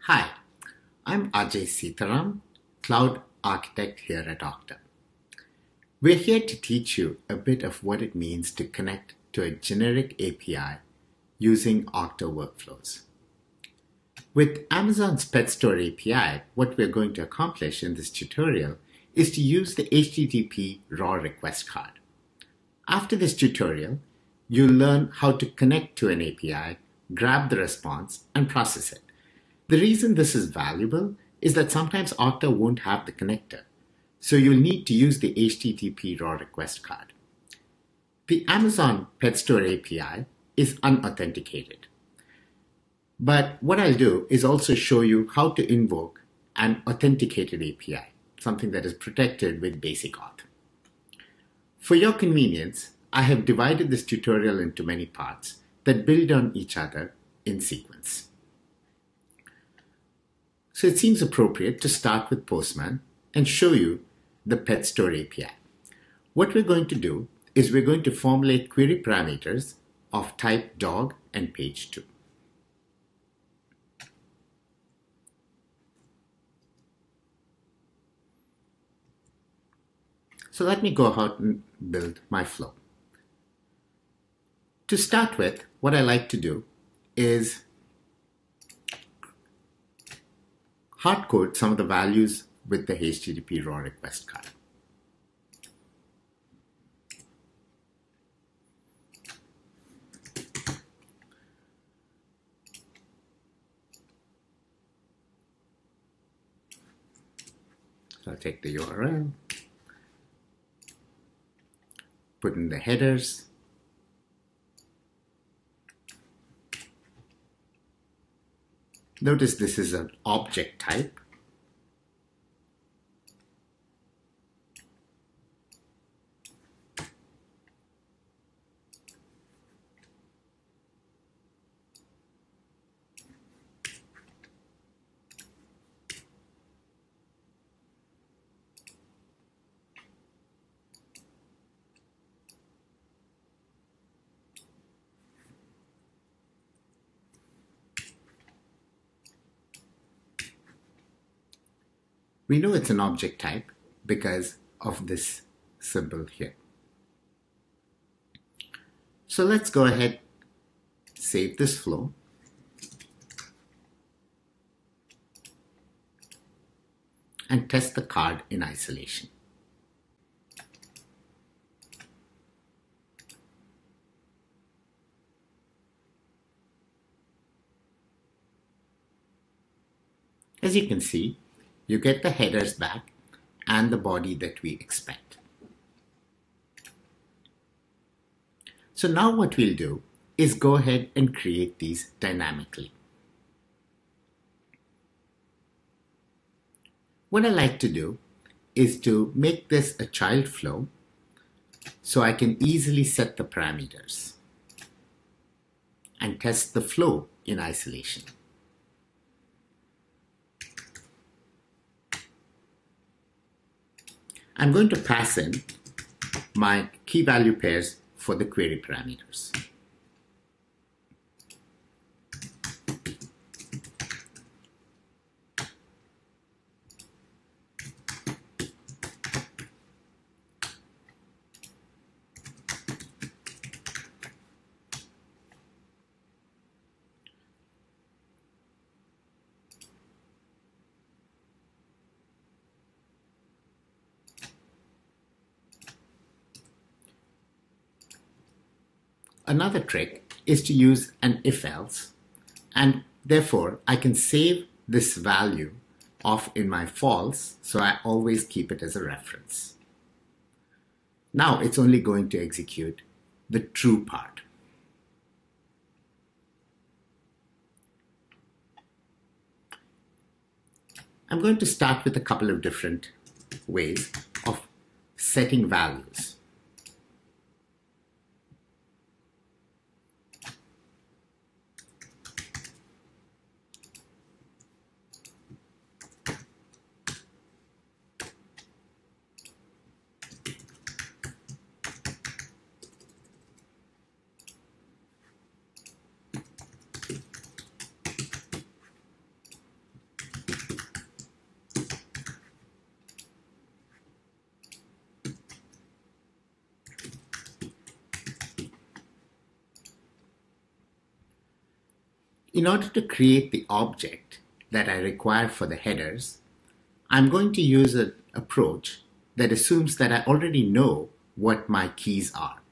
Hi, I'm Ajay Sitaram, Cloud Architect here at Okta. We're here to teach you a bit of what it means to connect to a generic API using Okta workflows. With Amazon's Pet Store API, what we're going to accomplish in this tutorial is to use the HTTP raw request card. After this tutorial, you'll learn how to connect to an API, grab the response, and process it. The reason this is valuable is that sometimes Okta won't have the connector, so you'll need to use the HTTP raw request card. The Amazon Pet Store API is unauthenticated. But what I'll do is also show you how to invoke an authenticated API, something that is protected with basic auth. For your convenience, I have divided this tutorial into many parts that build on each other in sequence. So it seems appropriate to start with Postman and show you the Pet Store API. What we're going to do is we're going to formulate query parameters of type dog and page 2. So let me go ahead and build my flow. To start with, what I like to do is hardcode some of the values with the HTTP raw request card. So I'll take the URL, put in the headers, notice this is an object type. We know it's an object type because of this symbol here. So let's go ahead, save this flow, and test the card in isolation. As you can see, you get the headers back and the body that we expect. So now what we'll do is go ahead and create these dynamically. What I like to do is to make this a child flow so I can easily set the parameters and test the flow in isolation. I'm going to pass in my key value pairs for the query parameters. Another trick is to use an if-else, and therefore I can save this value off in my false, so I always keep it as a reference. Now it's only going to execute the true part. I'm going to start with a couple of different ways of setting values. In order to create the object that I require for the headers, I'm going to use an approach that assumes that I already know what my keys are.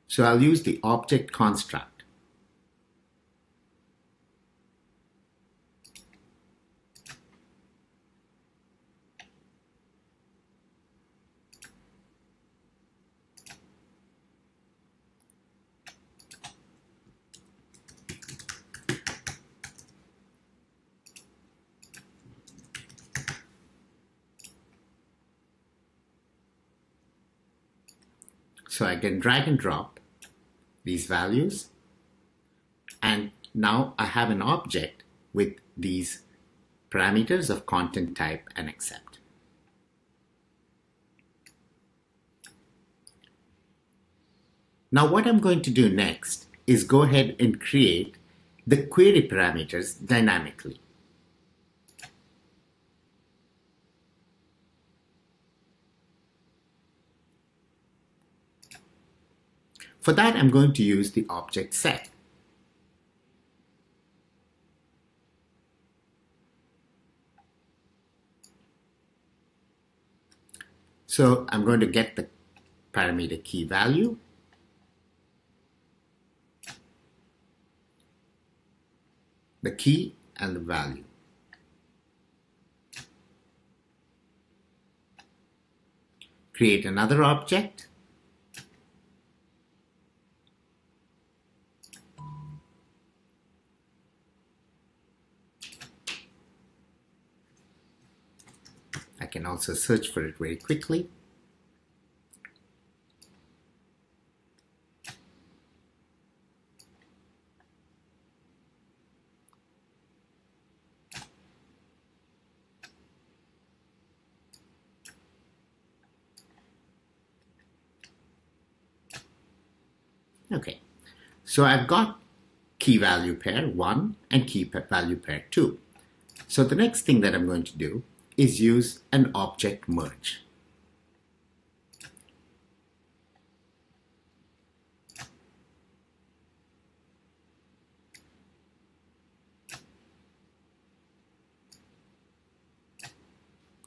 So I'll use the object construct. So I can drag and drop these values, and now I have an object with these parameters of content type and accept. Now what I'm going to do next is go ahead and create the query parameters dynamically. For that, I'm going to use the object set. So I'm going to get the parameter key value, the key and the value. Create another object. I can also search for it very quickly. Okay, so I've got key value pair 1 and key value pair 2. So the next thing that I'm going to do is use an object merge.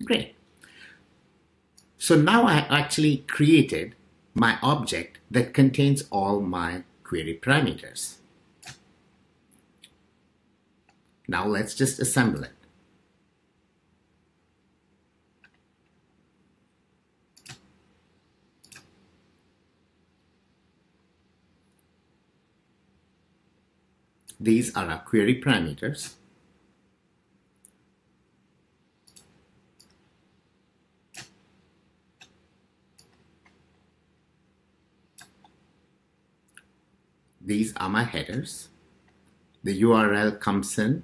Great. So now I actually created my object that contains all my query parameters. Now let's just assemble it. These are our query parameters. These are my headers. The URL comes in.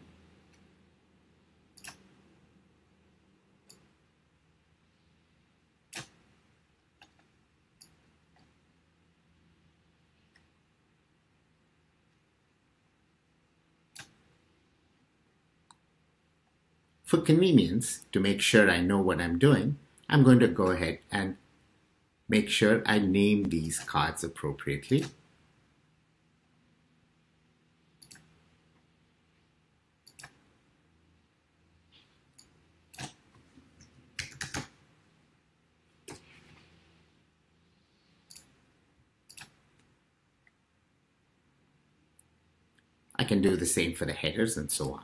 For convenience, to make sure I know what I'm doing, I'm going to go ahead and make sure I name these cards appropriately. I can do the same for the headers and so on.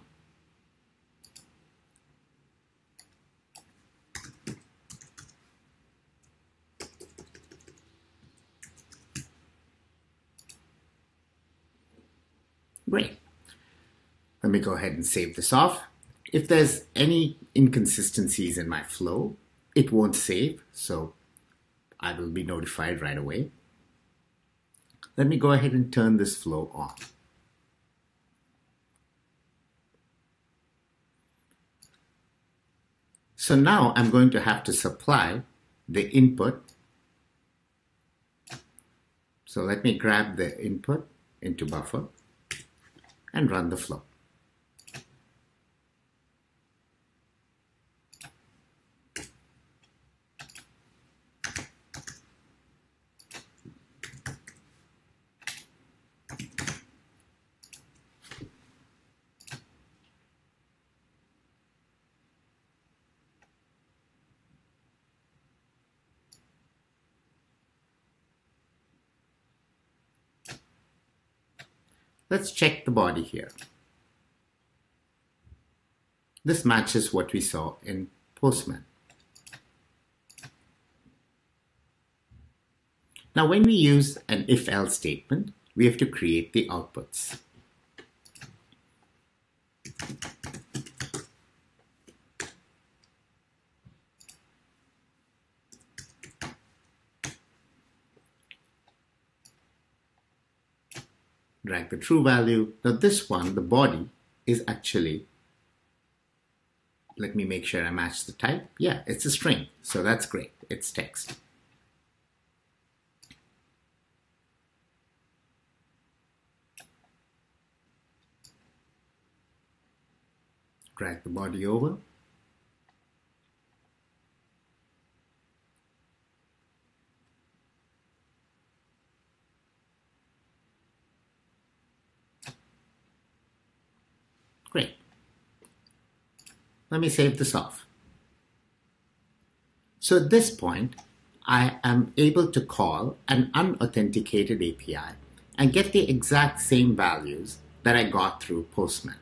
Great. Let me go ahead and save this off. If there's any inconsistencies in my flow, it won't save, so I will be notified right away. Let me go ahead and turn this flow on. So now I'm going to have to supply the input. So let me grab the input into buffer and run the flow. Let's check the body here. This matches what we saw in Postman. Now, when we use an if-else statement, we have to create the outputs. Drag the true value. Now this one, the body, is actually, let me make sure I match the type. Yeah, it's a string, so that's great. It's text. Drag the body over. Great. Let me save this off. So at this point, I am able to call an unauthenticated API and get the exact same values that I got through Postman.